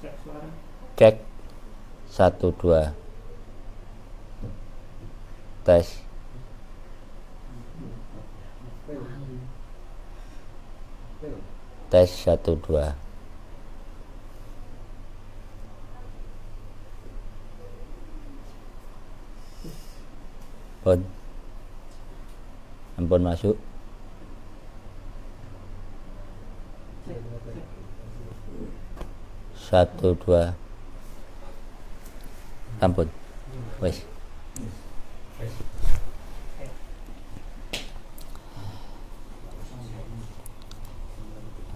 Cek 1 2 tes. Tes 1 2. Ampun masuk. Satu dua. Ampun. Wes.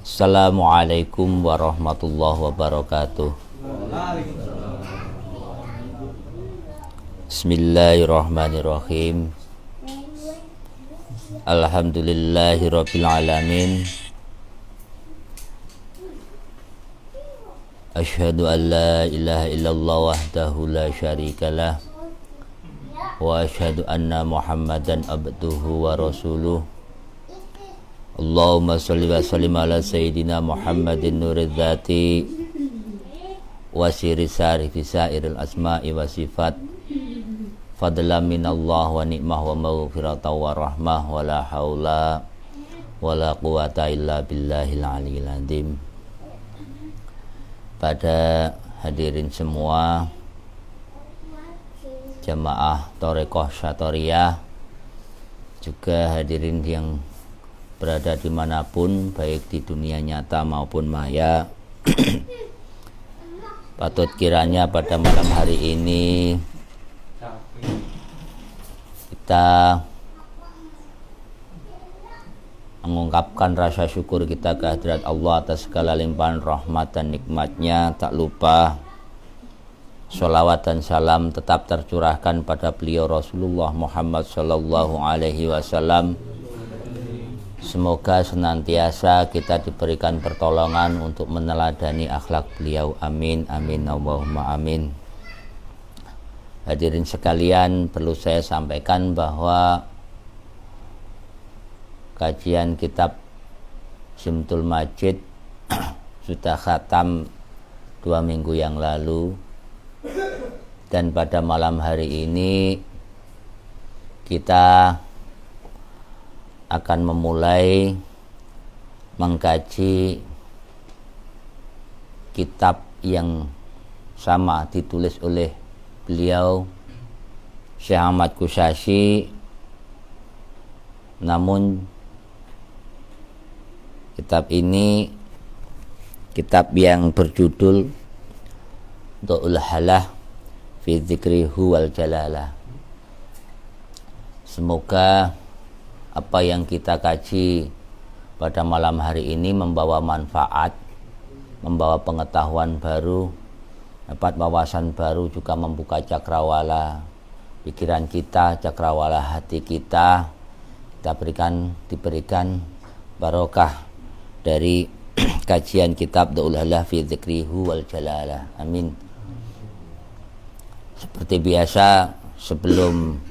Assalamualaikum warahmatullahi wabarakatuh. Bismillahirrahmanirrahim. Alhamdulillahirabbil alamin. Asyhadu an la ilaha illallah wahdahu la syarikalah wa asyhadu anna Muhammadan abduhu wa rasuluh. Allahumma sholli wa sallim ala sayyidina Muhammadin nuriz zati wa sirri sarifi sairil asma'i wa sifat. Fadlan minallah wa ni'mah wa maghfiratan wa rahmah wa la haula wa la quwata illa billahil aliyil azim. Pada hadirin semua jamaah Thariqah Syatoriyah, juga hadirin yang berada dimanapun, baik di dunia nyata maupun maya. Patut kiranya pada malam hari ini kita mengungkapkan rasa syukur kita kehadirat Allah atas segala limpahan rahmat dan nikmatnya. Tak lupa sholawat dan salam tetap tercurahkan pada beliau Rasulullah Muhammad sallallahu alaihi wasallam. Semoga senantiasa kita diberikan pertolongan untuk meneladani akhlak beliau. Amin amin Allahumma amin. Hadirin sekalian, perlu saya sampaikan bahwa kajian kitab Simtul Majid sudah khatam 2 minggu yang lalu, dan pada malam hari ini kita akan memulai mengkaji kitab yang sama ditulis oleh beliau Syekh Ahmad Kushashi, namun kitab ini kitab yang berjudul Dhaul Halah fi Dzikrihu wal Jalalah. Semoga apa yang kita kaji pada malam hari ini membawa manfaat, membawa pengetahuan baru, dapat wawasan baru, juga membuka cakrawala pikiran kita, cakrawala hati kita. Diberikan barokah dari kajian kitab Dhaul Halah fi Dzikrihu wal Jalalah. Amin. Seperti biasa, sebelum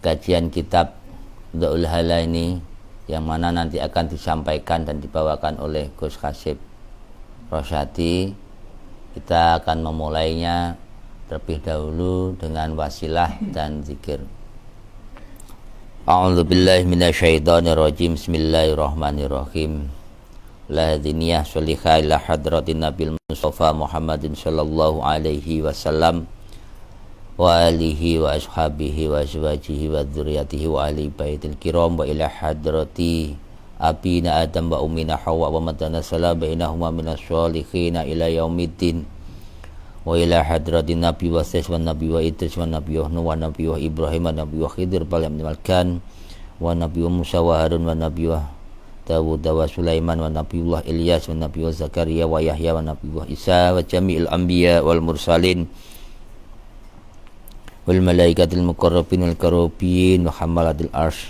kajian kitab Dhaul Halah ini, yang mana nanti akan disampaikan dan dibawakan oleh Gus Khasib Rosyadi, kita akan memulainya terlebih dahulu dengan wasilah dan zikir. A'udzubillahi minasyaitonirrajim. Bismillahirrahmanirrahim. La hadiniyah sholihah ila hadratin Nabil Mustafa Muhammadin sallallahu alaihi wasallam wa alihi wa ashabihi wa azwajihi wa dzurriyyatihi wa ahli baitil kiram wa ila hadrati abina Adam wa ummina Hawa wa madana salam bainahuma minas sholihin ila yaumiddin wa ila hadratin Nabi wa Sis wa Nabi wa Idris wa Nabi wa Nuh wa Nabi wa Ibrahim wa Nabi wa Khidir Balkan wa Nabi wa Musa wa Harun wa Nabi wa Dawud wa Sulaiman wa Nabiullah Ilyas wa Nabi wa Zakaria wa Yahya wa Nabi wa Isa wa jami'il anbiya wal mursalin wal malaikatil muqarrabin wal karubin wa hamalatil arsh,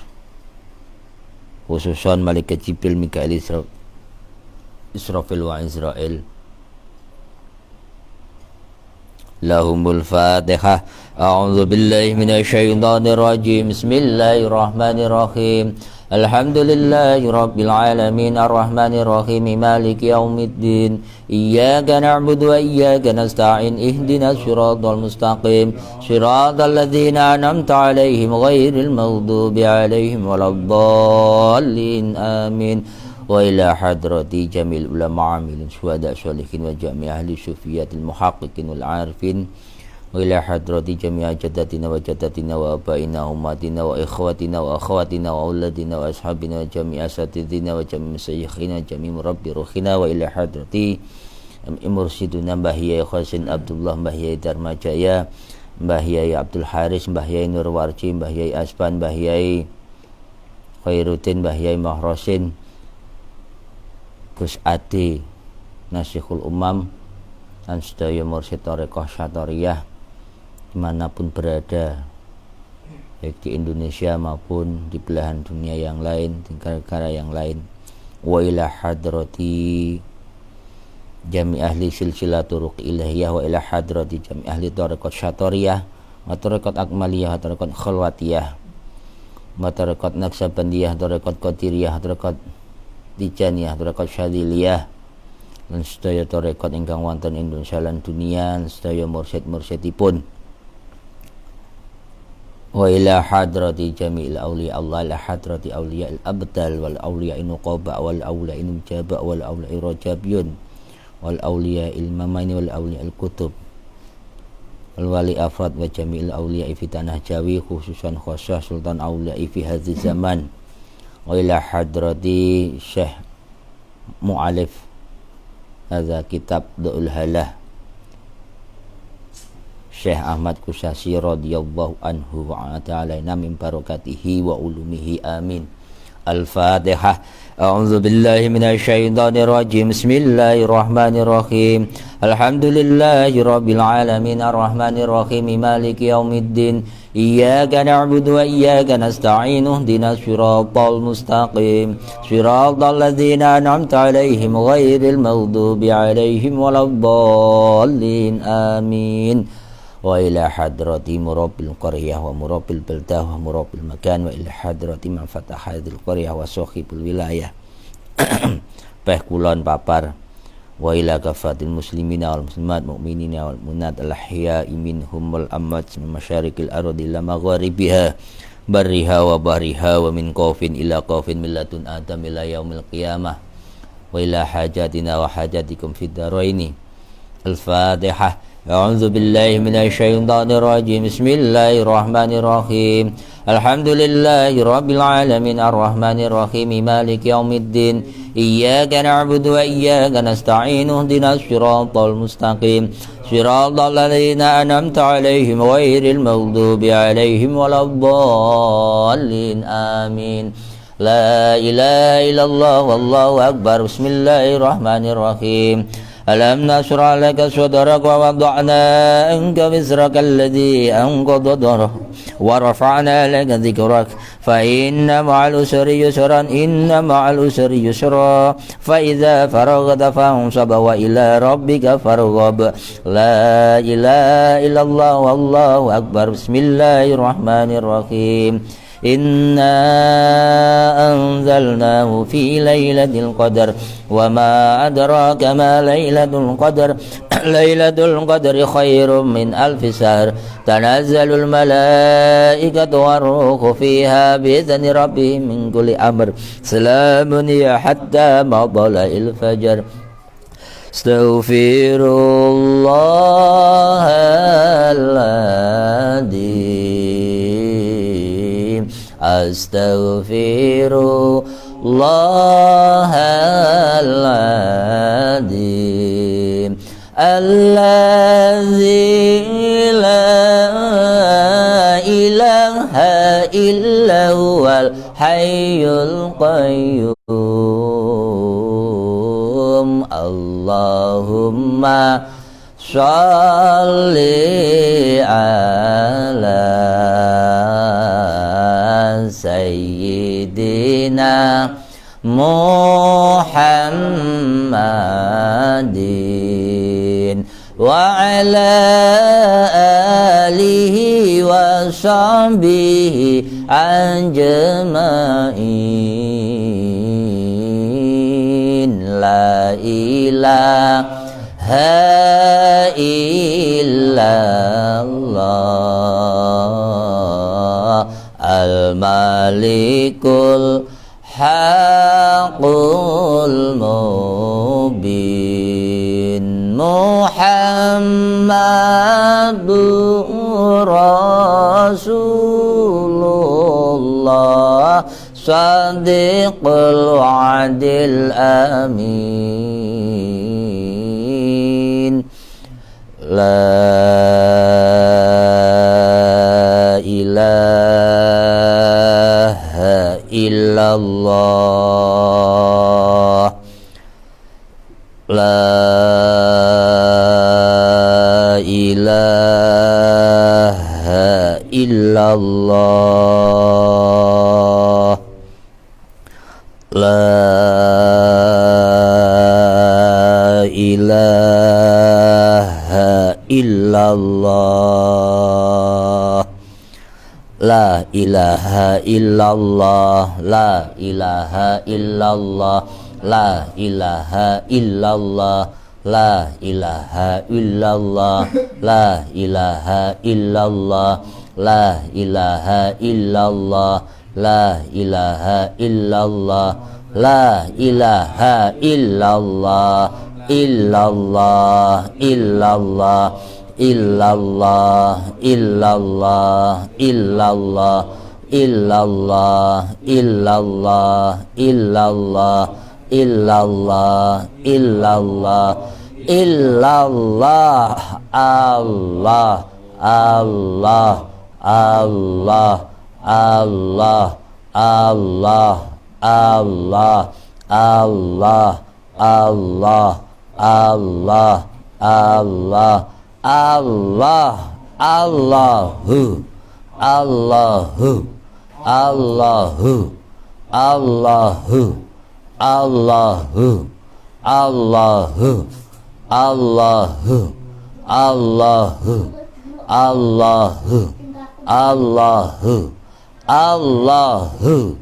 khususan malaikat Jibril, Mikail, Israfil wa Israel. lahumul fatihah. A'udzu billahi minasyaitonir rajim. Bismillahirrahmanirrahim. Alhamdulillahi rabbil alamin arrahmanir rahim maliki yaumiddin iyyaka na'budu wa iyyaka nasta'in ihdinas siratal mustaqim siratal ladzina an'amta 'alaihim ghairil maghdubi 'alaihim waladdallin amin. Wa ila hadrati jamil ulama amilin syuhada sholihin wa jami' ahli syufiyatil muhaqqiqin wal 'arifin wa ila hadrati jami'a jaddatina wa jaddatina wa abaina ummatina wa ikhwatina wa akhawatina wa auladina wa ashabina wa jami'a asatidina wa jami'a masyayikhina jami'a murabbi ruhina wa ila hadrati mursiduna Mbah Yai Khasin Abdullah, Mbah Yai Darmajaya, Mbah Yai Abdul Haris, Mbah Yai Nurwarji, Mbah Yai Aspan, Mbah Yai Khairuddin, Mbah Yai Mahrosin, Gus Adi Nasihul Umam, dan sedaya mursyid Thariqah Syatariyah dimanapun berada, baik di Indonesia maupun di belahan dunia yang lain, di negara-negara yang lain. Wa ila hadrati jami ahli silsilah turuq ilahiyah wa ila hadrati jami ahli Thariqah Syatariyah wa Thariqah Akmaliyah wa Thariqah Khalwatiyah wa Thariqah Naksabandiyah, Thariqah Qadiriyah, Thariqah Tijaniyah, Thariqah Syadziliyah, dan sedaya thariqat ingkang wonten Indonesia lan dunia, sedaya mursyid-mursyidipun. Wa ila hadrati jami'il awliya Allah, ila hadrati awliya'il abdal wal awliya'in nuqaba wal awliya'in mujaba wal awliya'ir rajabiyun wal awliya'il mamaini wal awliya'il kutub wal wali afrad wa jami'il awliya'i fi tanah Jawi khususan khosah sultan awliya'i fi hadzi zaman. Wa ila hadrati Syekh Mu'alif hadza kitab Du'ul Halah Syekh Ahmad Kusasi radhiyallahu anhu wa ta'alaina min barakatihi wa ulumihi amin. Al-Fatihah. A'udzu billahi minasyaitonir rajim. Bismillahirrahmanirrahim. Alhamdulillahi rabbil alamin arrahmanir rahim maliki yaumiddin iyyaka na'budu wa iyyaka nasta'in ihdinas siratal mustaqim siratal ladzina an'amta 'alaihim ghairil maghdubi 'alaihim waladdallin amin. Wa ila hadrati murabbil qaryah wa murabbil baldah wa murabbil makan wa ila hadrati man fataha hadhil qaryah wa sahibul wilayah peh kulon papar wa ila kafatil muslimina wal muslimat mu'minina wal mu'minat al ahya'i minhum wal amwat min masyariqil ardi ila magharibiha barriha wa bahriha wa min qafin ila qafin millatun adam ila yaumil qiyamah wa ila hajatina wa hajatikum fid daraini. Al-Fatihah. A'udzu billahi minasyaitonir rajim. Bismillahirrahmanirrahim. Alhamdulillahi rabbil alamin arrahmanir rahim maliki yaumiddin iyyaka na'budu wa iyyaka nasta'in ihdinas siratal mustaqim siratal ladzina an'amta 'alaihim ghairil maghdubi 'alaihim waladdallin amin. La ilaha illallah wallahu akbar. Bismillahirrahmanirrahim. Alam nashrah laka sadrak wa wada'na anka wizraka alladhi anqadha dhahrak wa rafa'na laka dhikrak fa inna ma'al usri yusran inna ma'al usri yusra fa idza faraghta fansab wa ila rabbika farghab. La ilaha illallah wallahu akbar. Bismillahirrahmanirrahim. Inna anzalnahu fi lailatul qadar wa ma adraka ma lailatul qadar lailatul qadri khairum min alfi shahr tanazzalul malaikatu waruhu fiha bi'izni rabbihim min kulli amr salamun ya hatta matla'il fajr. Astaghfirullahaladzim Astaghfirullahaladzim Alladzi la ilaha illa huwal hayyul qayyum Allahumma sholli ala sayyidina Muhammadin وعلى آله وصحبه أجمعين لا إله إلا الله الملك الحق المبين محمد رسول الله صادق الوعد الأمين لا إله إلا الله لا إله إلا الله لا إله إلا الله لا إله إلا الله لا إله إلا الله لا إله إلا الله لا إله إلا الله لا إله إلا الله لا إله إلا الله لا إله إلا الله لا إله إلا الله إلا الله إلا الله إلا الله إلا الله إلا الله إلا الله إلا الله إلا الله إلا الله إلا الله إلا الله الله الله الله الله الله الله الله الله Allah Allah Allah Allahu Allahu Allahu Allahu Allahu Allahu Allahu Allahu Allahu Allahu Allahu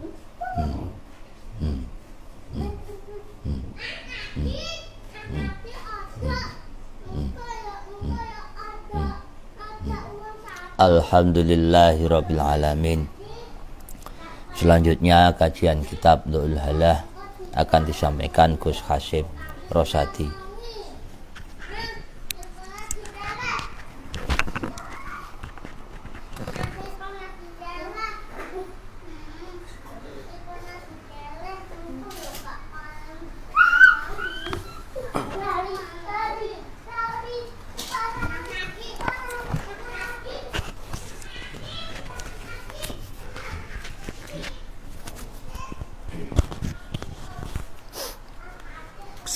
Alhamdulillahirabbil alamin. Selanjutnya kajian kitab Du'ul Halah akan disampaikan Gus Hasyim Rosadi.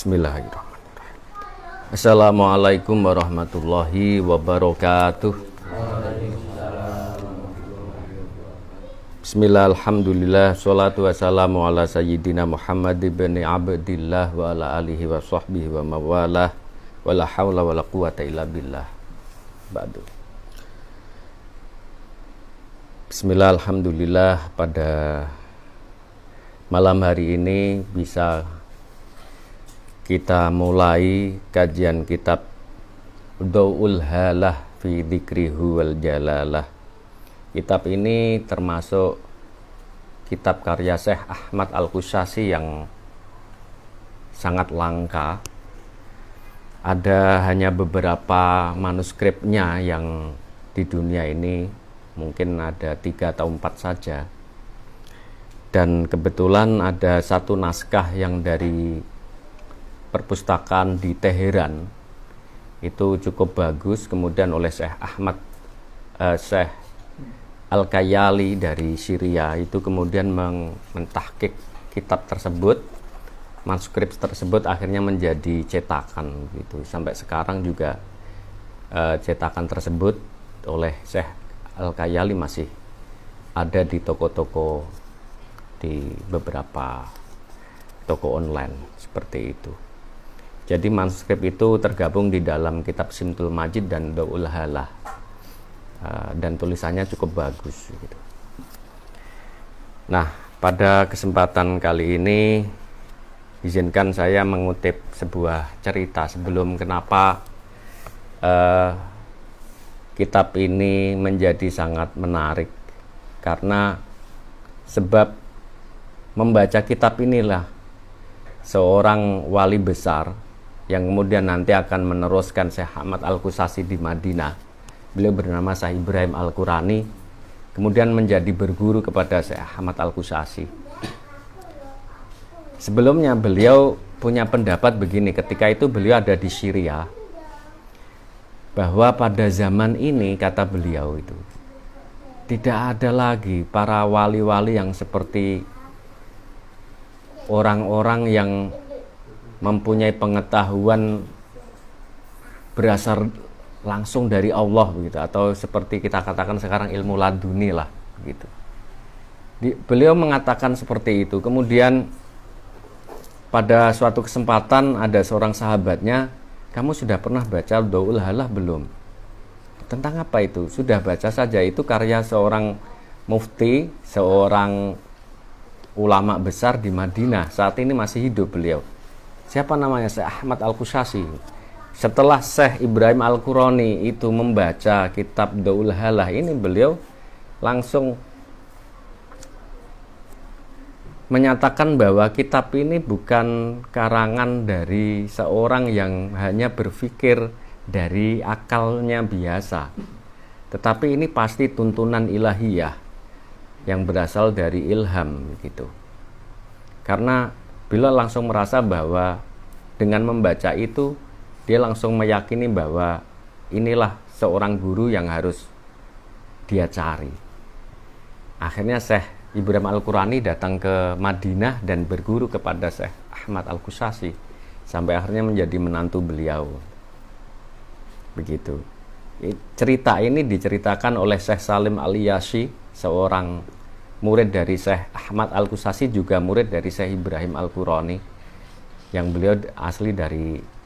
Bismillahirrahmanirrahim. Assalamualaikum warahmatullahi wabarakatuh. Bismillah, alhamdulillah, salatu wassalamu ala sayyidina Muhammad ibn Abdillah wa ala alihi wa sahbihi wa mawalah wa la hawla wa la quwata illa billah. Ba'du. Bismillah, alhamdulillah, pada malam hari ini bisa kita mulai kajian kitab Du'ul Halah fi Dzikrihu wal Jalalah. Kitab ini termasuk kitab karya Syekh Ahmad Al-Qushasi yang sangat langka. Ada hanya beberapa manuskripnya yang di dunia ini, mungkin ada 3 atau 4 saja. Dan kebetulan ada satu naskah yang dari perpustakaan di Teheran itu cukup bagus, kemudian oleh Syekh Syekh Al-Kayali dari Syria itu kemudian mentahqiq kitab tersebut, manuskrip tersebut akhirnya menjadi cetakan gitu. Sampai sekarang juga cetakan tersebut oleh Syekh Al-Kayali masih ada di toko-toko, di beberapa toko online seperti itu. Jadi manuskrip itu tergabung di dalam kitab Simtul Majid dan Daul Halah, dan tulisannya cukup bagus gitu. Nah, pada kesempatan kali ini izinkan saya mengutip sebuah cerita sebelum kenapa kitab ini menjadi sangat menarik, karena sebab membaca kitab inilah seorang wali besar yang kemudian nanti akan meneruskan Syekh Ahmad Al-Qusasi di Madinah. Beliau bernama Syekh Ibrahim Al-Qurani, kemudian menjadi berguru kepada Syekh Ahmad Al-Qusasi. Sebelumnya beliau punya pendapat begini, ketika itu beliau ada di Syria, bahwa pada zaman ini, kata beliau itu, tidak ada lagi para wali-wali yang seperti orang-orang yang mempunyai pengetahuan berasal langsung dari Allah begitu, atau seperti kita katakan sekarang ilmu laduni lah begitu. Beliau mengatakan seperti itu. Kemudian pada suatu kesempatan ada seorang sahabatnya, "Kamu sudah pernah baca Daul Halah belum?" "Tentang apa itu?" "Sudah, baca saja, itu karya seorang mufti, seorang ulama besar di Madinah, saat ini masih hidup beliau. Siapa namanya? Syekh Ahmad Al-Qusasi." Setelah Syekh Ibrahim Al-Qurani itu membaca kitab Daul Halah ini, beliau langsung menyatakan bahwa kitab ini bukan karangan dari seorang yang hanya berpikir dari akalnya biasa, tetapi ini pasti tuntunan ilahiyah yang berasal dari ilham gitu. Karena beliau langsung merasa bahwa dengan membaca itu dia langsung meyakini bahwa inilah seorang guru yang harus dia cari. Akhirnya Syekh Ibrahim Al-Qurani datang ke Madinah dan berguru kepada Syekh Ahmad Al-Qusasi sampai akhirnya menjadi menantu beliau. Begitu. Cerita ini diceritakan oleh Syekh Salim Al-Yashi, seorang murid dari Syekh Ahmad Al-Qusasi, juga murid dari Syekh Ibrahim Al-Qurani, yang beliau asli dari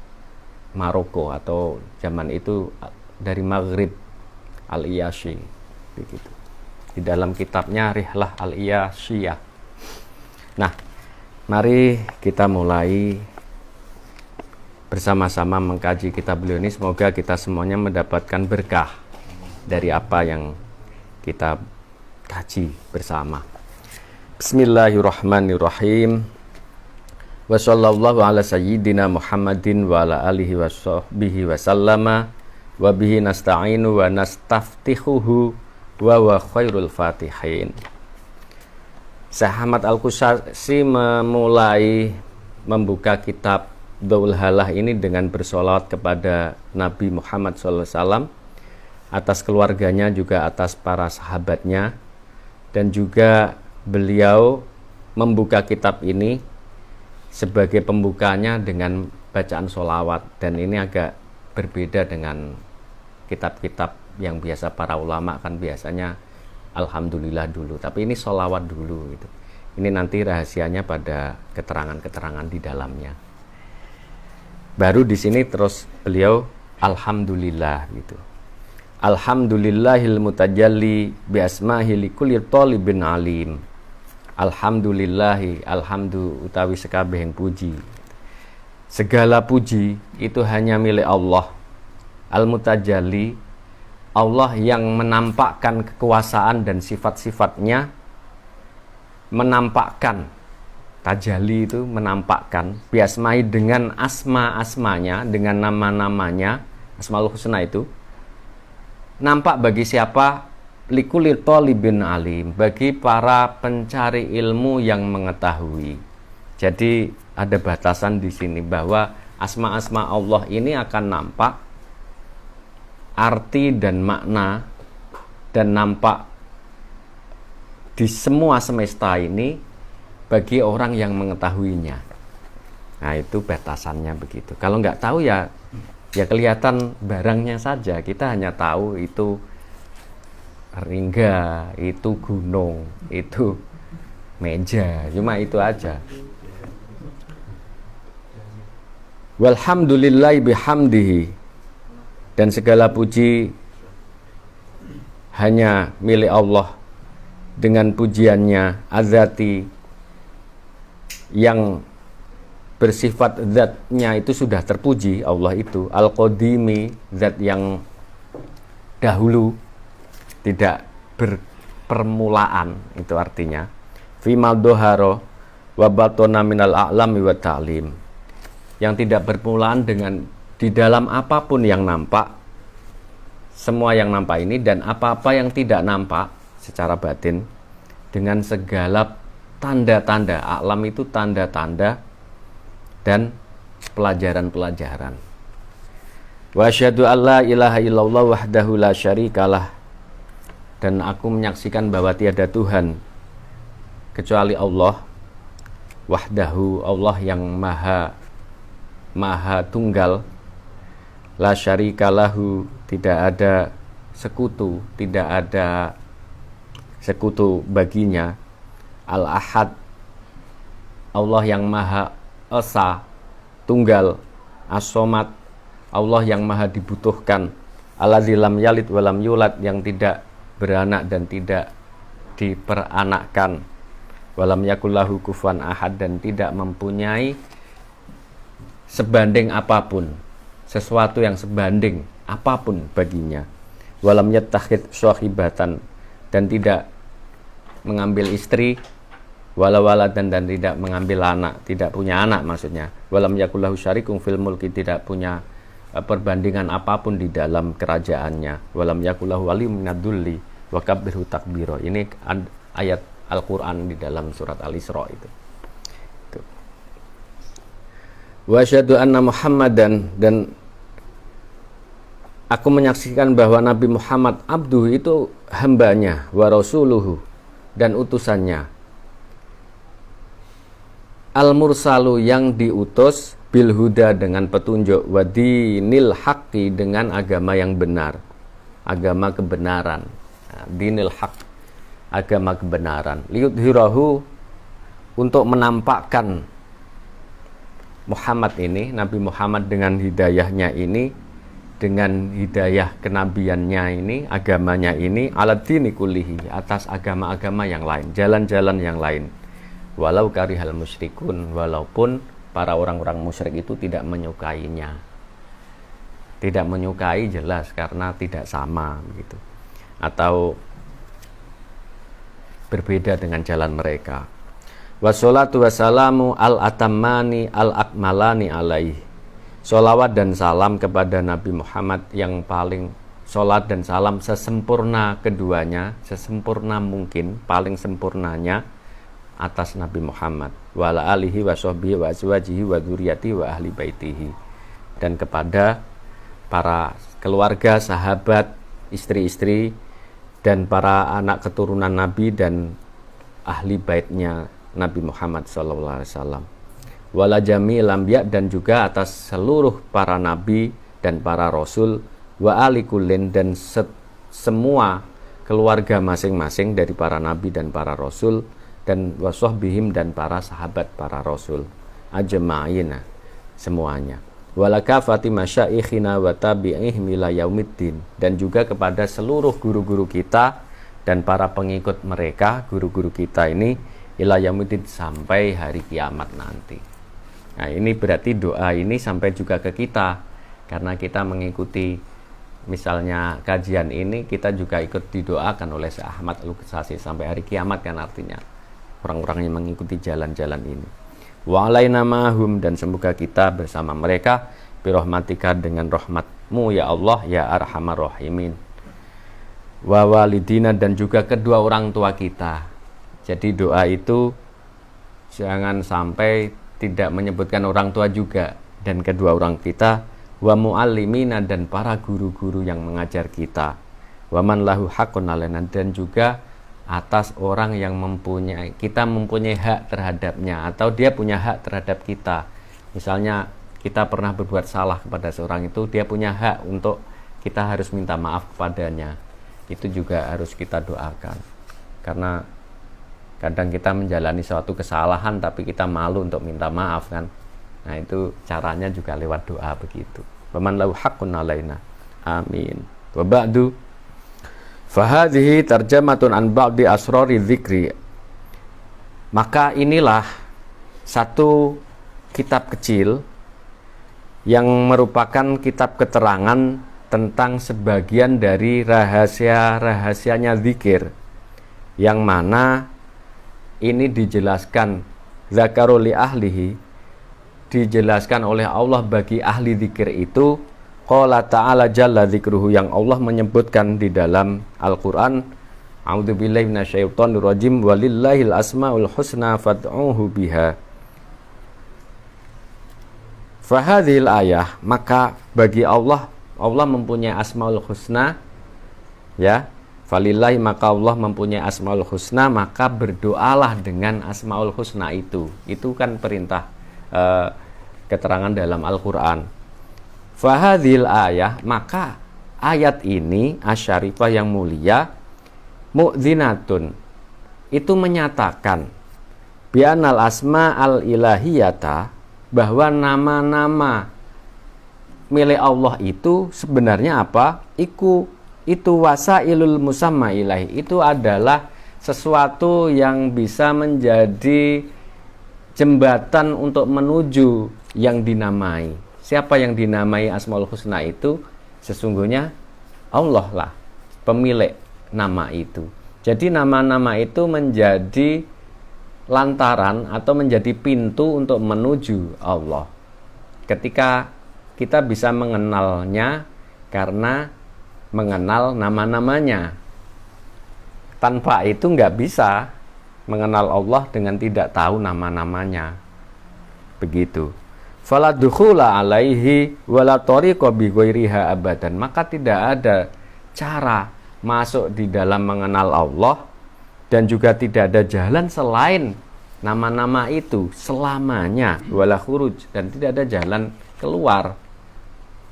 Maroko atau zaman itu dari Maghrib, Al-Iyashi begitu. Di dalam kitabnya Rihlah Al-Iyashiyah. Nah, mari kita mulai bersama-sama mengkaji kitab beliau ini. Semoga kita semuanya mendapatkan berkah dari apa yang kita kaji bersama. Bismillahirrahmanirrahim. Wa sallallahu ala sayyidina Muhammadin wa ala alihi wa sahbihi wa sallama wa bihi nasta'inu wa nastaftihuhu wa wa khairul fatihin. Syekh Ahmad Al-Qusasi memulai membuka kitab Daul Halah ini dengan bersolawat kepada Nabi Muhammad SAW, atas keluarganya, juga atas para sahabatnya, dan juga beliau membuka kitab ini sebagai pembukanya dengan bacaan sholawat. Dan ini agak berbeda dengan kitab-kitab yang biasa para ulama, kan biasanya alhamdulillah dulu, tapi ini sholawat dulu gitu. Ini nanti rahasianya pada keterangan-keterangan di dalamnya. Baru di sini terus beliau alhamdulillah gitu. Alhamdulillahil mutajalli bi asmahi likulli talibin alim. Alhamdulillahi, alhamdu utawi sekabehing puji. Segala puji itu hanya milik Allah. Al-Mutajalli, Allah yang menampakkan kekuasaan dan sifat-sifatnya, menampakkan. Tajalli itu menampakkan. Biasmai dengan asma-asmanya, dengan nama-namanya, Asmaul Husna itu. Nampak bagi siapa? Likulli talibin alim, bagi para pencari ilmu yang mengetahui. Jadi ada batasan di sini bahwa asma-asma Allah ini akan nampak arti dan makna, dan nampak di semua semesta ini bagi orang yang mengetahuinya. Nah, itu batasannya begitu. Kalau nggak tahu ya kelihatan barangnya saja. Kita hanya tahu itu ringga, itu gunung, itu meja, cuma itu aja. Walhamdulillahi bihamdihi, dan segala puji hanya milik Allah dengan pujiannya azati yang bersifat zatnya itu sudah terpuji. Allah itu al-qadimi, zat yang dahulu, tidak berpermulaan, itu artinya fimal doharo wa batona minal a'lami wa ta'lim, yang tidak berpermulaan dengan di dalam apapun yang nampak, semua yang nampak ini, dan apa-apa yang tidak nampak secara batin, dengan segala tanda-tanda. A'lam itu tanda-tanda dan pelajaran-pelajaran. Wa asyhadu alla ilaha illallah wahdahu la syarikalah, dan aku menyaksikan bahwa tiada Tuhan kecuali Allah, wahdahu, Allah yang maha tunggal, la syarikalahu, tidak ada sekutu, tidak ada sekutu baginya, al-ahad, Allah yang maha esa, tunggal, as-somad, Allah yang maha dibutuhkan, alladzi lam yalid walam yulad, yang tidak beranak dan tidak diperanakkan, walam yakullahu kufuwan ahad, dan tidak mempunyai sebanding apapun, sesuatu yang sebanding apapun baginya, walam yattakhid shahibatan, dan tidak mengambil istri, wala waladan, dan tidak mengambil anak, tidak punya anak maksudnya, walam yakullahu syarikun fil mulki, tidak punya perbandingan apapun di dalam kerajaannya, walam yakullahu waliyyun minadulli wa kabbirhu takbiro. Ini ayat Al-Quran di dalam surat Al-Isra itu. Wa asyhadu anna Muhammadan, dan aku menyaksikan bahwa Nabi Muhammad abduhu, itu hambanya, wa rasuluhu, dan utusannya, al-mursalu, yang diutus, bil huda, dengan petunjuk, wa dinil haqqi, dengan agama yang benar, agama kebenaran. Dinil haq, agama kebenaran, liyudhirahu, untuk menampakkan Muhammad ini, Nabi Muhammad dengan hidayahnya ini, dengan hidayah kenabiannya ini, agamanya ini, ala dini kullihi, atas agama-agama yang lain, jalan-jalan yang lain, walau karihal musyrikun, walaupun para orang-orang musyrik itu tidak menyukainya. Tidak menyukai jelas karena tidak sama begitu, atau berbeda dengan jalan mereka. Wassalatu wassalamu al-atammani al-akmalani alaihi, sholawat dan salam kepada Nabi Muhammad yang paling, sholat dan salam sesempurna keduanya, sesempurna mungkin, paling sempurnanya atas Nabi Muhammad, wa ala alihi wa sahbihi wa azwajihi wa dzurriyyatihi wa ahli baitihi, dan kepada para keluarga, sahabat, istri-istri, dan para anak keturunan Nabi dan ahli baitnya Nabi Muhammad SAW. Wala jami'il anbiya, dan juga atas seluruh para nabi dan para rasul, wa ali kullin, dan semua keluarga masing-masing dari para nabi dan para rasul, dan wasahbihim, dan para sahabat para rasul, ajma'ina, semuanya. Wala kafati masyaikhina wa tabi'ihim ila yaumiddin, dan juga kepada seluruh guru-guru kita dan para pengikut mereka, guru-guru kita ini, ila yaumiddin, sampai hari kiamat nanti. Nah, ini berarti doa ini sampai juga ke kita, karena kita mengikuti misalnya kajian ini, kita juga ikut didoakan oleh Syekh Ahmad Al-Ghasali sampai hari kiamat, kan artinya orang-orang yang mengikuti jalan-jalan ini. Wa alaina ma'hum, dan semoga kita bersama mereka, birahmatika, dengan rahmatmu ya Allah ya arhamar rahimin. Wa walidina, dan juga kedua orang tua kita. Jadi doa itu jangan sampai tidak menyebutkan orang tua juga, dan kedua orang kita, wa muallimina, dan para guru-guru yang mengajar kita, wa man lahu haqqun alaina, dan juga atas orang yang kita mempunyai hak terhadapnya, atau dia punya hak terhadap kita. Misalnya kita pernah berbuat salah kepada seorang itu, dia punya hak untuk kita harus minta maaf kepadanya. Itu juga harus kita doakan, karena kadang kita menjalani suatu kesalahan tapi kita malu untuk minta maaf, kan. Nah, itu caranya juga lewat doa begitu. Waman lahu haqqun alaina. Amin. Wa ba'du. Fahadhihi tarjamatun an ba'di asrari dzikri. Maka inilah satu kitab kecil yang merupakan kitab keterangan tentang sebagian dari rahasia-rahasianya zikir, yang mana ini dijelaskan zakarul li ahlihi, dijelaskan oleh Allah bagi ahli zikir itu. Qala ta'ala jalla dzikruhu, yang Allah menyebutkan di dalam Al-Qur'an, a'udzubillahi minasyaitonir rajim, walillahil asmaul husna fad'uhu biha. Fahadhil ayah, maka bagi Allah mempunyai asmaul husna, ya. Falillahi, maka Allah mempunyai asmaul husna, maka berdoalah dengan asmaul husna itu. Itu kan perintah keterangan dalam Al-Qur'an. Fahadhil ayah, maka ayat ini asyarifah yang mulia, mu'dzinatun, itu menyatakan bi'anal asma al ilahiyata, bahwa nama-nama milik Allah itu sebenarnya apa? Itu wasailul musamma ilahi, itu adalah sesuatu yang bisa menjadi jembatan untuk menuju yang dinamai. Siapa yang dinamai Asmaul Husna itu? Sesungguhnya Allah lah pemilik nama itu. Jadi nama-nama itu menjadi lantaran atau menjadi pintu untuk menuju Allah. Ketika kita bisa mengenalnya karena mengenal nama-namanya. Tanpa itu nggak bisa mengenal Allah dengan tidak tahu nama-namanya. Begitu. Fala dukhula alaihi wala tariqa bi ghairiha abadan. Maka tidak ada cara masuk di dalam mengenal Allah, dan juga tidak ada jalan selain nama-nama itu selamanya, wala khuruj, dan tidak ada jalan keluar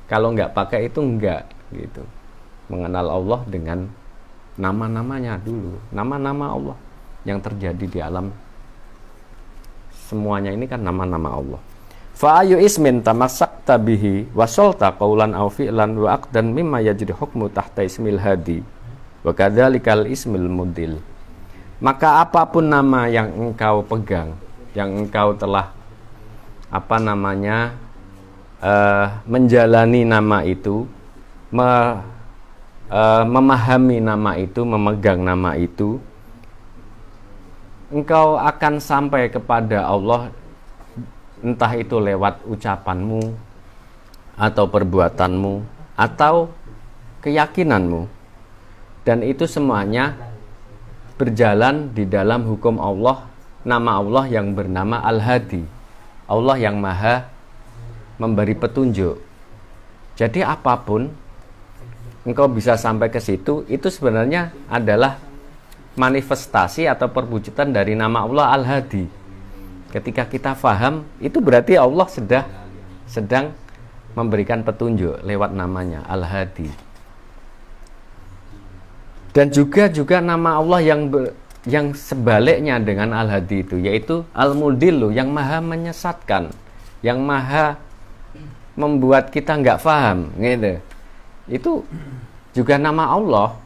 kalau nggak pakai itu, enggak gitu. Mengenal Allah dengan nama-namanya dulu, nama-nama Allah yang terjadi di alam semuanya ini kan nama-nama Allah. Fa ayu ismin tamassakta bihi wasolta qaulan aw fi'lan wa aqdan mimma yajri hukmu tahta ismil hadi wa kadzalikal ismil mudil. Maka apapun nama yang engkau pegang, yang engkau telah menjalani nama itu, memahami nama itu, memegang nama itu, engkau akan sampai kepada Allah, entah itu lewat ucapanmu atau perbuatanmu atau keyakinanmu, dan itu semuanya berjalan di dalam hukum Allah, nama Allah yang bernama Al-Hadi, Allah yang maha memberi petunjuk. Jadi apapun engkau bisa sampai ke situ, itu sebenarnya adalah manifestasi atau perwujudan dari nama Allah Al-Hadi. Ketika kita faham, itu berarti Allah sedang memberikan petunjuk lewat namanya Al-Hadi. Dan juga nama Allah yang sebaliknya dengan Al-Hadi itu, yaitu Al-Mudillu, yang maha menyesatkan, yang maha membuat kita nggak faham, gitu. Itu juga nama Allah.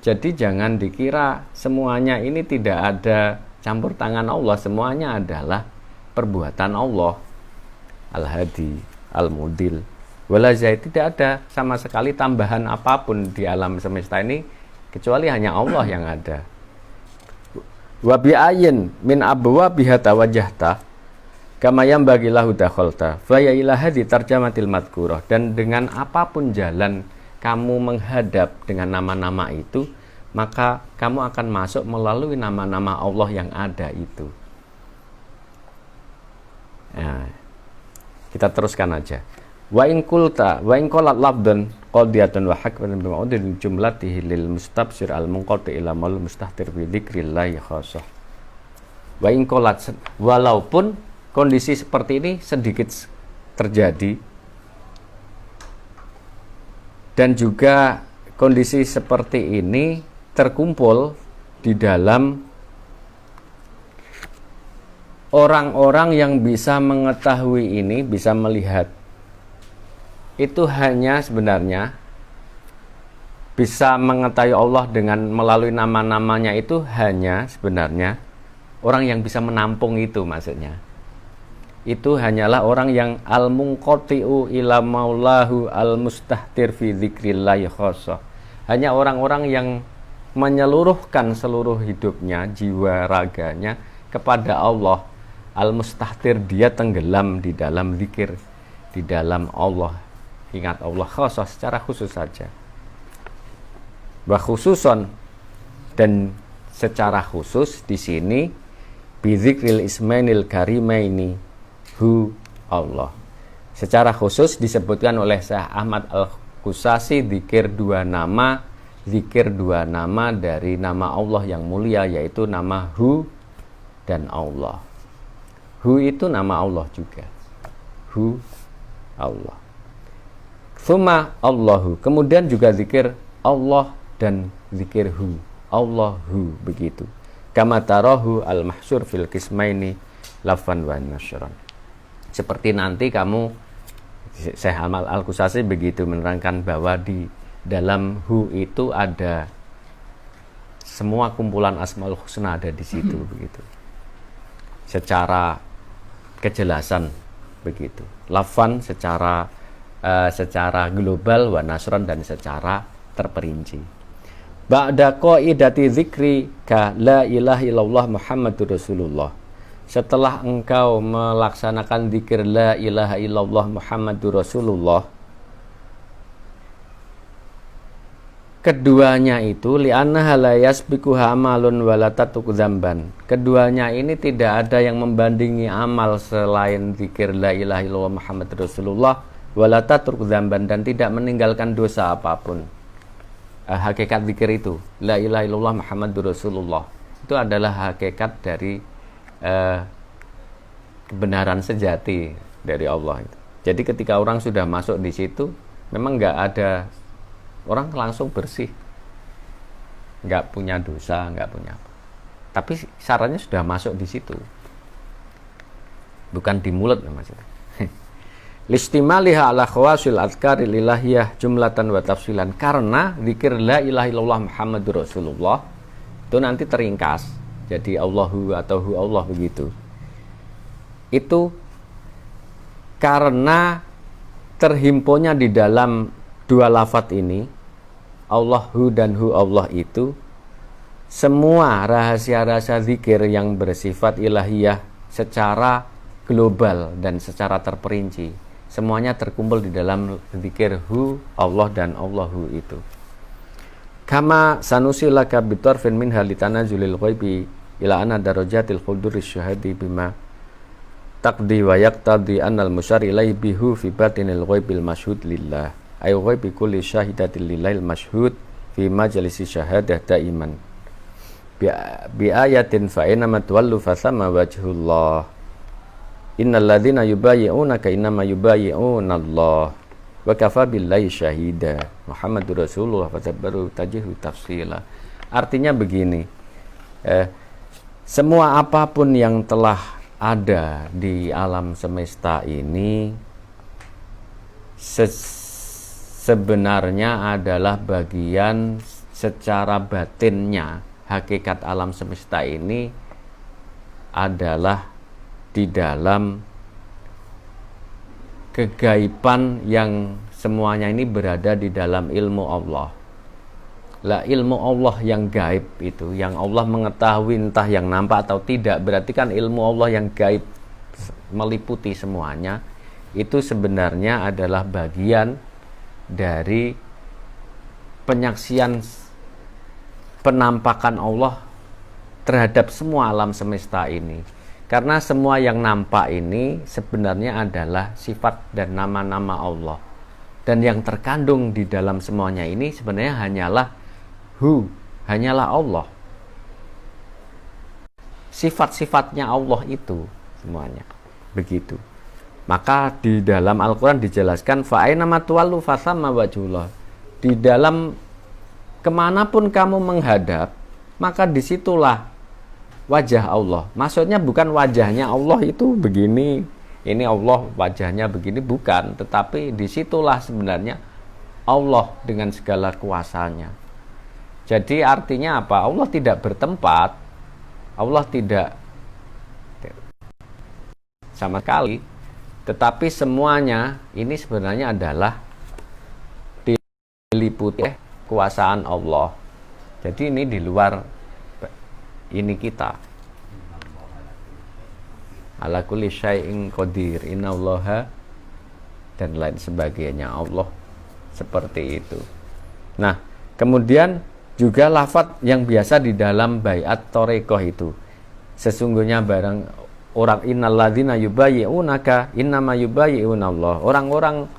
Jadi jangan dikira semuanya ini tidak ada campur tangan Allah, semuanya adalah perbuatan Allah. Al-Hadi, Al-Mudil, walazai, tidak ada sama sekali tambahan apapun di alam semesta ini kecuali hanya Allah yang ada. Wa bi'ayin min abwabiha tawajjahta kama yambaghi lahu dakhalta fa ya ila hadi tarjamatil madhkurah. Dan dengan apapun jalan kamu menghadap dengan nama-nama itu, maka kamu akan masuk melalui nama-nama Allah yang ada itu. Nah, kita teruskan aja. Wa in qulta wa in qalat labdan qadiyatan wa hakman bi ma'udil jumlatihi lil mustabsir al munqati ila mal mustahtir bi dzikrillah khassah. Wa in qalat, walaupun kondisi seperti ini sedikit terjadi, dan juga kondisi seperti ini terkumpul di dalam orang-orang yang bisa mengetahui ini, bisa melihat, itu hanya sebenarnya bisa mengetahui Allah dengan melalui nama-namanya, itu hanya sebenarnya orang yang bisa menampung itu, maksudnya itu hanyalah orang yang al-munqati'u ila maulahu al-mustahtir fi dzikrillah khosoh. Hanya orang-orang yang menyeluruhkan seluruh hidupnya, jiwa raganya kepada Allah al-mustahtir, dia tenggelam di dalam zikir, di dalam Allah, ingat Allah khosoh, secara khusus saja. Wa khususon, dan secara khusus di sini bidzikril ismainil karimaini hu Allah. Secara khusus disebutkan oleh Syekh Ahmad Al-Qusasi zikir dua nama dari nama Allah yang mulia, yaitu nama Hu dan Allah. Hu itu nama Allah juga. Hu Allah. Tsumma Allahu. Kemudian juga zikir Allah dan zikir Hu. Allahu, begitu. Kama tarahu al-mahsyur fil qismaini lafan wa nasyran. Seperti nanti kamu, Syekh Ahmad Al-Qusasi begitu menerangkan bahwa di dalam Hu itu ada semua kumpulan Asmaul Husna, ada di situ begitu. Secara kejelasan begitu. Lafan secara global, wa nasron dan secara terperinci. Ba'da qaidati dzikri ka la ilaha illallah Muhammadur Rasulullah. Setelah engkau melaksanakan zikir la ilaha illallah Muhammadur Rasulullah, keduanya itu li'annaha la yasbiquha amalun wala tatuk dzamban. Keduanya ini tidak ada yang membandingi amal selain zikir la ilaha illallah Muhammadur Rasulullah, wala tatuk dzamban, dan tidak meninggalkan dosa apapun. Hakikat zikir itu la ilaha illallah Muhammadur Rasulullah itu adalah hakikat dari kebenaran sejati dari Allah itu. Jadi ketika orang sudah masuk di situ, memang nggak ada, orang langsung bersih, nggak punya dosa, nggak punya apa. Tapi syaratnya sudah masuk di situ, bukan di mulut maksudnya. Listimaliha ala khawasil adhkaril ilahiyah jumlatan wa tafsilan. Karena zikir la ilaha illallah Muhammadur Rasulullah itu nanti teringkas jadi Allahu atau Hu Allah begitu. Itu karena terhimpunnya di dalam dua lafaz ini, Allahu dan Hu Allah, itu semua rahasia-rahasia zikir yang bersifat ilahiyah secara global dan secara terperinci, semuanya terkumpul di dalam zikir Hu Allah dan Allahu itu. Kama sanusilaka bitarfin min halitana julil ghaibi ila ana darajatil khuduri syahadi bima taqdi wa yaqtadi annal musyar ilaihi bihu fi batinil ghaibil masyhud lillah ay ghaibi kulli syahidatil lillail masyhud fi majlisi syahadah daiman bi ayatin fa inna tawallu fa sama wajhullah innal ladzina yubayyi'unaka innama yubayyi'una Allah wa kafa billahi syahida Muhammadur Rasulullah fatabbaru tajihu tafsila. Artinya begini, semua apapun yang telah ada di alam semesta ini sebenarnya adalah bagian secara batinnya. Hakikat alam semesta ini adalah di dalam kegaiban yang semuanya ini berada di dalam ilmu Allah. Lah ilmu Allah yang gaib itu, yang Allah mengetahui entah yang nampak atau tidak, berarti kan ilmu Allah yang gaib meliputi semuanya, itu sebenarnya adalah bagian dari penyaksian penampakan Allah terhadap semua alam semesta ini. Karena semua yang nampak ini sebenarnya adalah sifat dan nama-nama Allah. Dan yang terkandung di dalam semuanya ini sebenarnya hanyalah Hu, hanyalah Allah. Sifat-sifatnya Allah itu semuanya. Begitu. Maka di dalam Al-Quran dijelaskan fa'ainama tuwallu fasamma wajhullah. Di dalam kemanapun kamu menghadap, maka disitulah wajah Allah. Maksudnya bukan wajahnya Allah itu begini, ini Allah wajahnya begini, bukan. Tetapi disitulah sebenarnya Allah dengan segala kuasanya. Jadi artinya apa? Allah tidak bertempat, Allah tidak sama sekali, tetapi semuanya ini sebenarnya adalah diliputi kekuasaan Allah. Jadi ini di luar ini kita. Ala kulli syai'in qadir, innallaha dan lain sebagainya. Allah seperti itu. Nah, kemudian juga lafadz yang biasa di dalam baiat thariqah itu. Sesungguhnya barang orang innalladzina yubayyi'unaka innama yubayyi'unallah. Orang-orang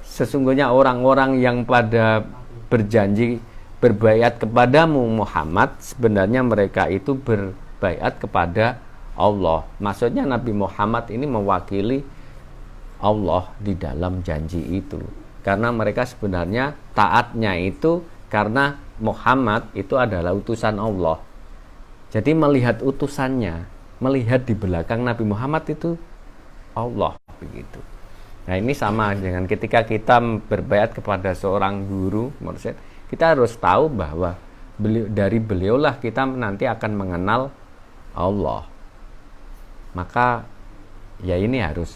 sesungguhnya orang-orang yang pada berjanji berbaiat kepadamu Muhammad, sebenarnya mereka itu berbaiat kepada Allah. Maksudnya Nabi Muhammad ini mewakili Allah di dalam janji itu. Karena mereka sebenarnya taatnya itu karena Muhammad itu adalah utusan Allah. Jadi melihat utusannya, melihat di belakang Nabi Muhammad itu Allah, begitu. Nah, ini sama dengan ketika kita berbaiat kepada seorang guru, mursyid, kita harus tahu bahwa dari beliaulah kita nanti akan mengenal Allah. Maka ya ini harus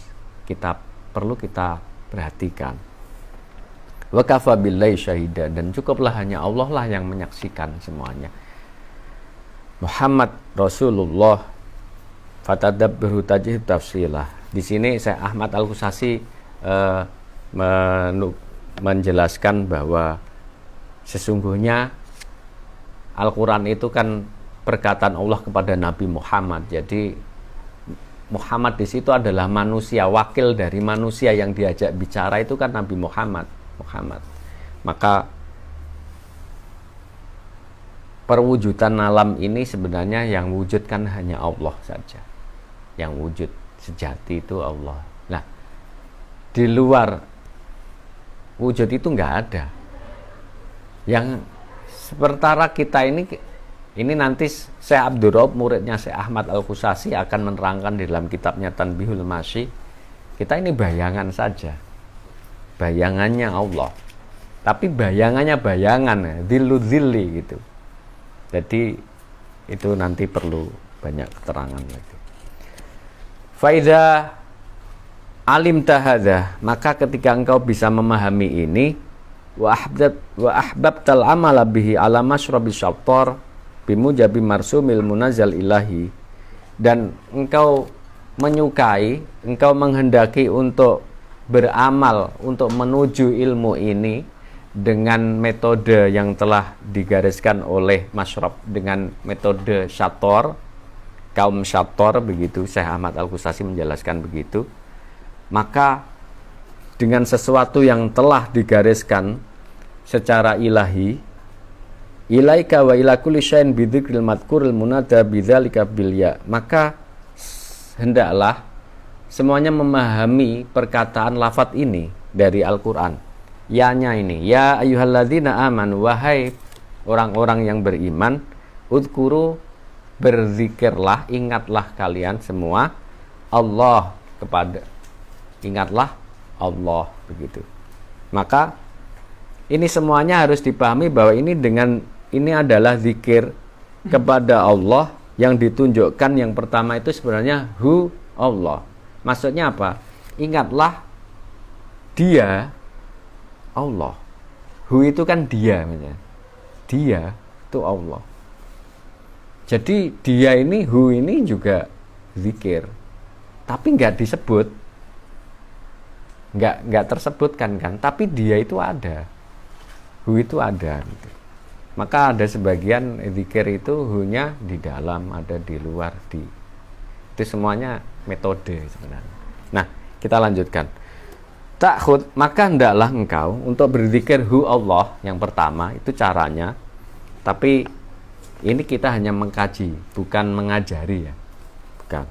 perlu kita perhatikan. Wa kafa billahi syahida, dan cukuplah hanya Allah lah yang menyaksikan semuanya. Muhammad Rasulullah fatadabbaru tajih tafsilah. Di sini saya Ahmad Al-Khusasi menjelaskan bahwa sesungguhnya Al-Quran itu kan perkataan Allah kepada Nabi Muhammad. Jadi Muhammad di situ adalah manusia, wakil dari manusia yang diajak bicara itu kan Nabi Muhammad. Maka perwujudan alam ini sebenarnya yang wujudkan hanya Allah saja. Yang wujud sejati itu Allah. Nah, di luar wujud itu nggak ada. Yang sementara kita ini nanti Syekh Abdul Raub, muridnya Syekh Ahmad Al-Khusasi, akan menerangkan di dalam kitabnya Tanbihul Masyi. Kita ini bayangan saja. Bayangannya Allah. Tapi bayangannya bayangan, dhillu-dhilli gitu. Jadi itu nanti perlu banyak keterangan lagi. Faidha alim tahadha, maka ketika engkau bisa memahami ini, wa ahbabtal amala bihi ala masyrabi syattar bimujabi marsumil munazzal ilahi, dan engkau menyukai, engkau menghendaki untuk beramal untuk menuju ilmu ini dengan metode yang telah digariskan oleh masyrab, dengan metode syattar, kaum syattar, begitu Syekh Ahmad Al-Khusasi menjelaskan begitu. Maka dengan sesuatu yang telah digariskan secara ilahi, ilaika wa ila kulli syai'in bidzikril madkuril munada bidzalika bil ya, maka hendaklah semuanya memahami perkataan lafadz ini dari Al-Quran. Ya-nya ini, ya ayyuhalladzina amanu, wahai orang-orang yang beriman, udhkuru, berzikirlah, ingatlah kalian semua Allah, ingatlah Allah, begitu. Maka ini semuanya harus dipahami bahwa ini adalah zikir kepada Allah yang ditunjukkan. Yang pertama itu sebenarnya hu Allah. Maksudnya apa? Ingatlah dia Allah. Hu itu kan dia, dia itu Allah. Jadi dia ini, hu ini juga zikir, tapi nggak disebut, nggak tersebutkan kan? Tapi dia itu ada, hu itu ada. Gitu. Maka ada sebagian zikir itu hu-nya di dalam, ada di luar, itu semuanya metode sebenarnya. Nah, kita lanjutkan. Ta'khud, maka hendaklah engkau untuk berzikir hu Allah yang pertama, itu caranya. Tapi ini kita hanya mengkaji, bukan mengajari ya. Bukan.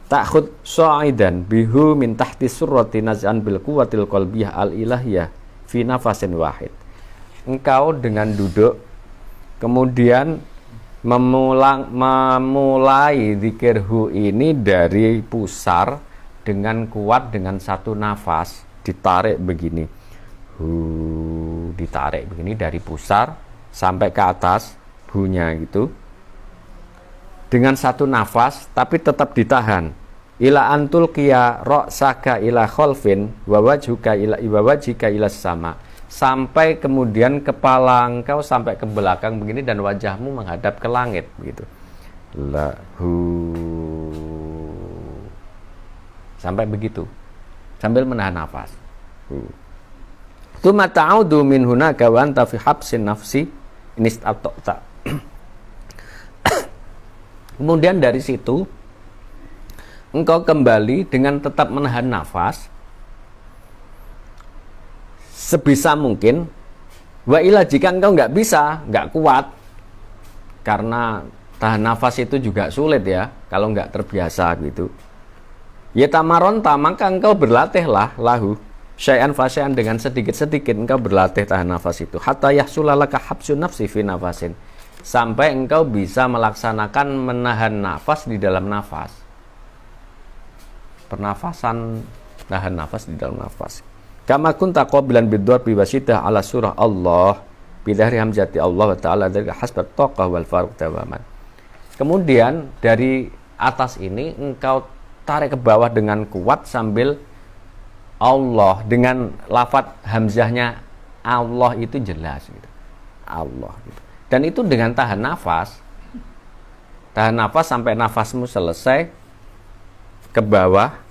Ta'khud sha'idan bihu min tahti surrati naz'an bil quwwatil qalbiyah al ilahiyah fi nafasin wahid. Engkau dengan duduk kemudian memulai zikirhu ini dari pusar dengan kuat dengan satu nafas, ditarik begini, ditarik begini dari pusar sampai ke atas, hunya gitu, dengan satu nafas, tapi tetap ditahan. Ila antul kia ro'saka ila kholfin wawajhuka ila sama, sampai kemudian kepala engkau sampai ke belakang begini dan wajahmu menghadap ke langit gitu. Lahu, sampai begitu, sambil menahan nafas. Tsumma ta'udu min hunaka wa anta fi habsin nafsi inistata'ta. Kemudian dari situ engkau kembali dengan tetap menahan nafas sebisa mungkin. Wa ila, jika engkau nggak bisa, nggak kuat, karena tahan nafas itu juga sulit ya kalau nggak terbiasa gitu, ya tamaronta, maka engkau berlatihlah lahu syai'an fasyai'an, dengan sedikit-sedikit engkau berlatih tahan nafas itu, hatta yahsulalaka habsun nafsi fi nafasin, sampai engkau bisa melaksanakan menahan nafas di dalam nafas, pernafasan, nahan nafas di dalam nafas. Kama kunta qabilan biddarbi wasyidah ala surah Allah bidhari hamzati Allah wa ta'ala dari hasbat taqah wal faruq tawaman. Kemudian dari atas ini engkau tarik ke bawah dengan kuat sambil Allah, dengan lafadz hamzahnya Allah itu jelas gitu. Allah gitu. Dan itu dengan tahan nafas. Tahan nafas sampai nafasmu selesai ke bawah.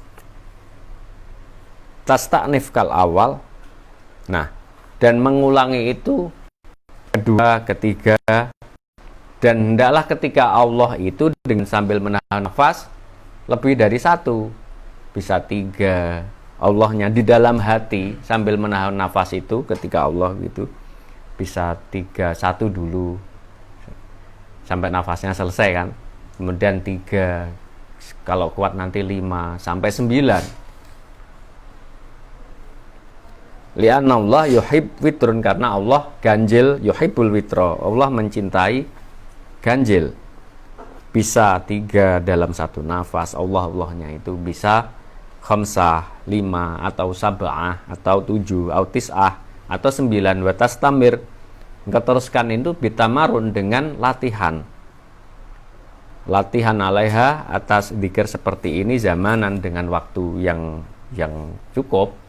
Tasta'nif kal awal. Nah, dan mengulangi itu kedua, ketiga, dan hendaklah ketika Allah itu dengan sambil menahan nafas lebih dari satu, bisa tiga. Allahnya di dalam hati sambil menahan nafas itu ketika Allah gitu bisa tiga, satu dulu sampai nafasnya selesai kan, kemudian tiga, kalau kuat nanti 5 sampai 9. Li'anna Allah yuhib witrun, karena Allah ganjil, yuhibbul witro, Allah mencintai ganjil. Bisa 3 dalam satu nafas, Allahnya itu bisa khamsah, 5 atau sab'ah atau 7 atau tis'ah atau 9. Wa tastamir, engkau teruskan itu bitamarun, dengan latihan alaiha, atas dzikir seperti ini, zamanan, dengan waktu yang cukup,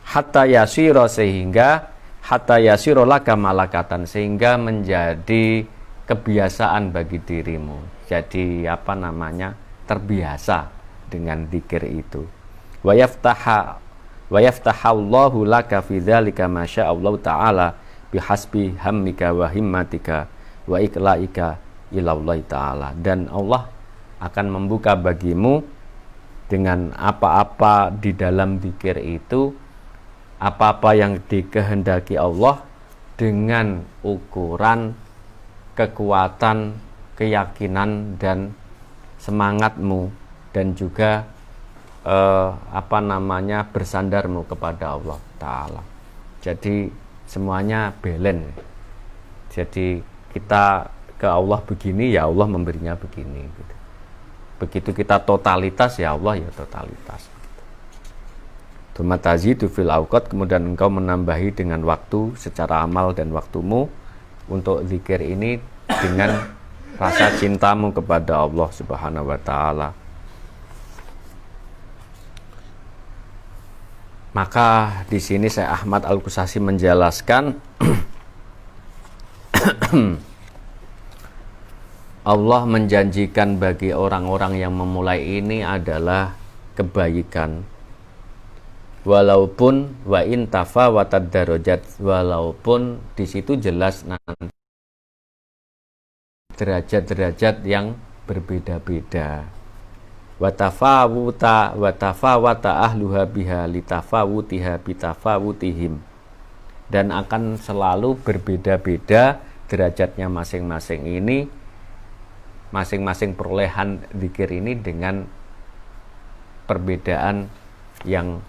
hatta yasiro, sehingga hatta yasiro laka malakatan, sehingga menjadi kebiasaan bagi dirimu, jadi terbiasa dengan dzikir itu. Wa yaftahallahu laka fi dzalika ma sya'allahu ta'ala bihasbi hammika wa himmatika wa iklaika ilallahi ta'ala, dan Allah akan membuka bagimu dengan apa-apa di dalam dzikir itu, apa-apa yang dikehendaki Allah, dengan ukuran kekuatan, keyakinan dan semangatmu, dan juga bersandarmu kepada Allah Ta'ala. Jadi semuanya balance. Jadi kita ke Allah begini, ya Allah memberinya begini gitu. Begitu kita totalitas, ya Allah ya totalitas. Tumatazidu fil awqat, kemudian engkau menambahi dengan waktu secara amal dan waktumu untuk zikir ini dengan rasa cintamu kepada Allah Subhanahu wa taala. Maka di sini Syekh Ahmad Al-Qusasi menjelaskan Allah menjanjikan bagi orang-orang yang memulai ini adalah kebaikan. Walaupun wa in tafawatad darajat, walaupun di situ jelas nanti derajat-derajat yang berbeda-beda. Wa tafawata ahluha biha litafawutiha bitafawutihim, dan akan selalu berbeda-beda derajatnya masing-masing ini, masing-masing perolehan zikir ini dengan perbedaan yang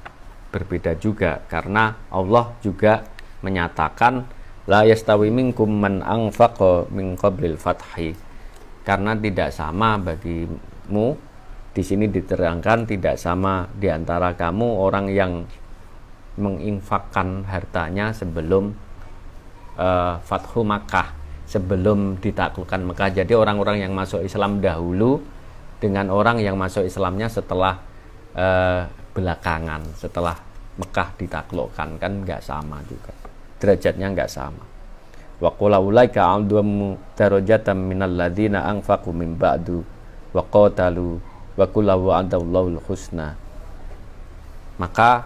berbeda juga, karena Allah juga menyatakan La yastawi minkum man anfaqa min qablil fathi. Karena tidak sama bagimu, di sini diterangkan tidak sama di antara kamu orang yang menginfakkan hartanya sebelum Fathu Makkah, sebelum ditaklukkan Mekah. Jadi orang-orang yang masuk Islam dahulu dengan orang yang masuk Islamnya setelah belakangan, setelah Mekah ditaklukkan, kan nggak sama juga, derajatnya nggak sama. Wa qul ulaika a'dhamu darajatan minal ladzina anfaqu min ba'du wa qatalu wa kullu wa'adallahu husna. Maka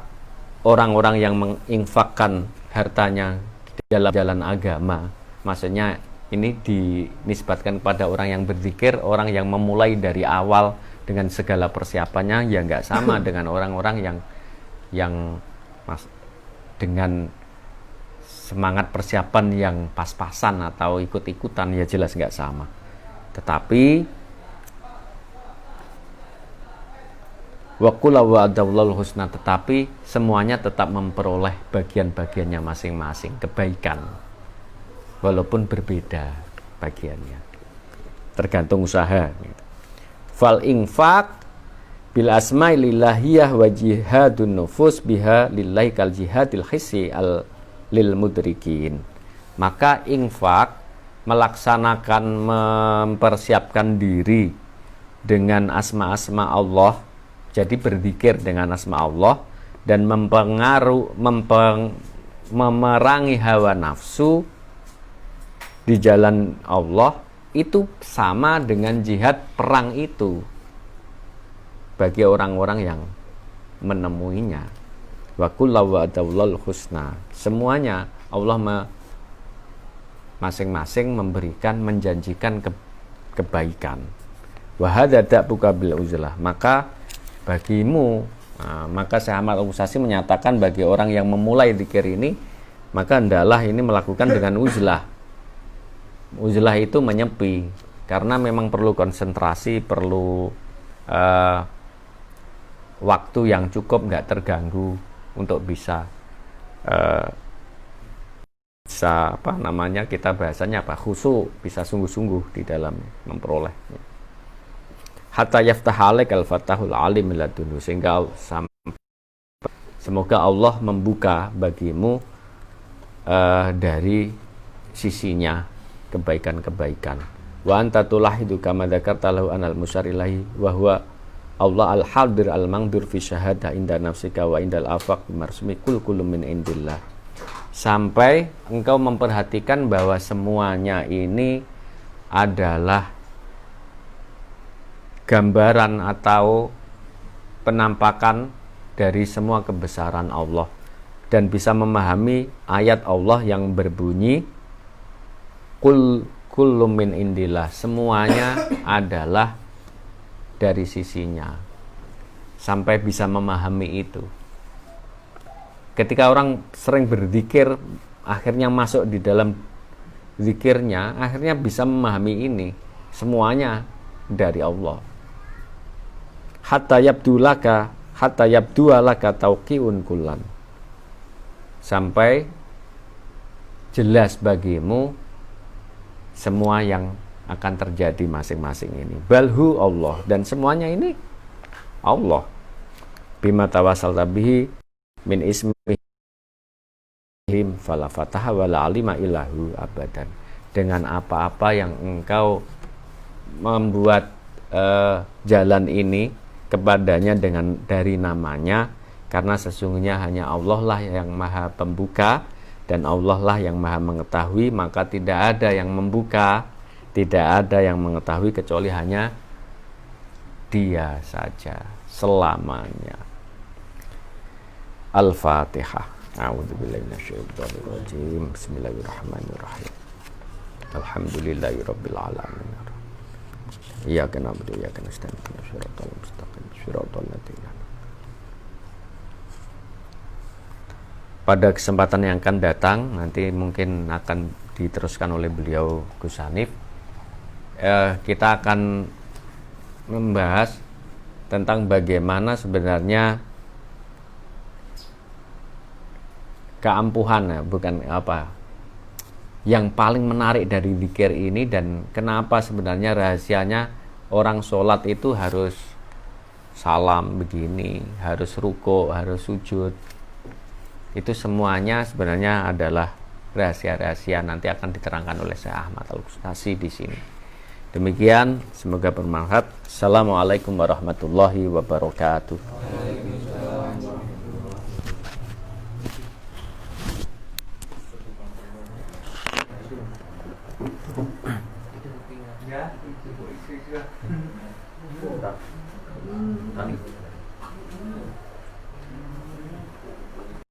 orang-orang yang menginfakkan hartanya di dalam jalan agama, maksudnya ini dinisbatkan kepada orang yang berzikir, orang yang memulai dari awal dengan segala persiapannya, ya nggak sama dengan orang-orang yang dengan semangat persiapan yang pas-pasan atau ikut-ikutan, ya jelas nggak sama. Tetapi waqula wa'adallahu husna, tetapi semuanya tetap memperoleh bagian-bagiannya masing-masing, kebaikan, walaupun berbeda bagiannya, tergantung usaha. Fal infaq bil asma'i lillahiyah wa jihadun nufus biha lillahi kal jihadil hissi al lil mudrikin. Maka infak, melaksanakan, mempersiapkan diri dengan asma-asma Allah, jadi berzikir dengan asma Allah dan memerangi hawa nafsu di jalan Allah, itu sama dengan jihad perang itu bagi orang-orang yang menemuinya. Wa kullu wa'adallahu husna, semuanya Allah masing-masing memberikan, menjanjikan kebaikan. Wa hadza da'buka bil uzlah, maka bagimu, maka Syekh Ahmad Al-Musasi menyatakan bagi orang yang memulai zikir ini, maka hendaklah ini melakukan dengan uzlah. Uzlah itu menyepi, karena memang perlu konsentrasi, perlu waktu yang cukup, nggak terganggu untuk bisa kita bahasanya khusyuk, bisa sungguh-sungguh di dalam memperoleh. Hatta yaftah alaik al-fatahul alim ladunhu, sehingga semoga Allah membuka bagimu dari sisinya kebaikan-kebaikan. Wa anta tulahidu kama dzakarta lahu anal musyarilahi wa huwa Allah al-hadir al-mangdur fi syahadah inda nafsika wa indal afaq bimarsumi kullu min indillah. Sampai engkau memperhatikan bahwa semuanya ini adalah gambaran atau penampakan dari semua kebesaran Allah, dan bisa memahami ayat Allah yang berbunyi kullu min indillah, semuanya adalah dari sisinya, sampai bisa memahami itu. Ketika orang sering berzikir, akhirnya masuk di dalam zikirnya, akhirnya bisa memahami ini semuanya dari Allah. Hatta yabdualaka tauqiun kullan, sampai jelas bagimu semua yang akan terjadi masing-masing ini. Balhu Allah, dan semuanya ini Allah. Bima tawassalta bihi min ismihim fala fataha wala alima ilahu abadan. Dengan apa-apa yang engkau membuat jalan ini kepadanya dengan dari namanya, karena sesungguhnya hanya Allah lah yang maha pembuka dan Allah lah yang maha mengetahui, maka tidak ada yang membuka, tidak ada yang mengetahui kecuali hanya Dia saja selamanya. Al-Fatihah. A'udzubillahi minasyaitonir rajim. Bismillahirrahmanirrahim. Alhamdulillahirabbil alamin. Iyyaka na'budu wa iyyaka nasta'in. Ihdinas siratal mustaqim. Shiratal ladzina. Pada kesempatan yang akan datang, nanti mungkin akan diteruskan oleh beliau Gus Hanif, kita akan membahas tentang bagaimana sebenarnya keampuhan, bukan yang paling menarik dari zikir ini dan kenapa sebenarnya rahasianya orang sholat itu harus salam begini, harus ruko, harus sujud. Itu semuanya sebenarnya adalah rahasia-rahasia, nanti akan diterangkan oleh Syekh Ahmad Al-Kustasi di sini. Demikian, semoga bermanfaat. Assalamualaikum warahmatullahi wabarakatuh. Ya,